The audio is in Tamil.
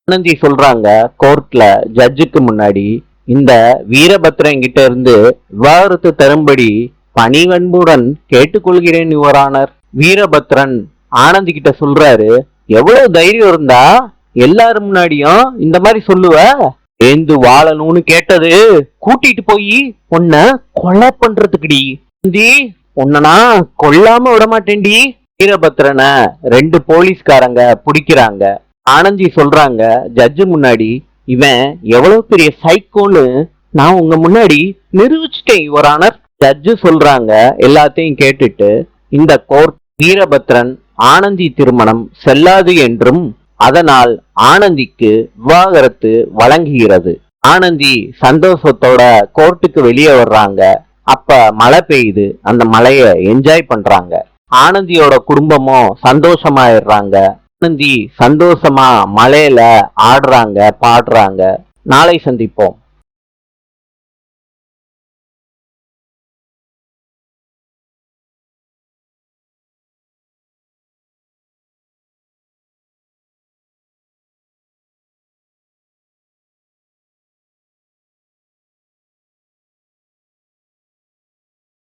ஆனந்தி சொல்றாங்க கோர்ட்ல ஜட்ஜுக்கு முன்னாடி, இந்த வீரபத்ரன் கிட்ட இருந்து விவாகரத்து தரும்படி பணிவன்புடன் கேட்டுக்கொள்கிறேன் யுவர் ஆனர். வீரபத்ரன் ஆனந்தி கிட்ட சொல்றாரு, எவ்வளவு தைரியம் இருந்தா எல்லாரும் முன்னாடியும் இந்த மாதிரி சொல்லுவ? ஏந்து வாழணும்னு கேட்டது கூட்டிட்டு போய் உன்னை கொலை பண்றதுக்குடி. உன்னனா கொல்லாம விட மாட்டேன்டி. வீரபத்ரனை 2 போலீஸ்காரங்க பிடிக்கிறாங்க. ஆனந்தி சொல்றாங்க ஜட்ஜு முன்னாடி, இவன் எவ்வளவு பெரிய சைக்கோன்னு நான் உங்க முன்னாடி நிரூபிச்சிட்டேன் யுவர் ஆனர். ஜட்ஜு சொல்றாங்க எல்லாத்தையும் கேட்டுட்டு, இந்த கோர்ட் வீரபத்ரன் ஆனந்தி திருமணம் செல்லாது என்றும் அதனால் ஆனந்திக்கு விவாகரத்து வழங்குகிறது. ஆனந்தி சந்தோஷத்தோட கோர்ட்டுக்கு வெளியே வர்றாங்க. அப்ப மழை பெய்யுது. அந்த மழைய என்ஜாய் பண்றாங்க. ஆனந்தியோட குடும்பமும் சந்தோஷமாயிடுறாங்க. ஆனந்தி சந்தோஷமா மழையில ஆடுறாங்க, பாடுறாங்க. நாளை சந்திப்போம்.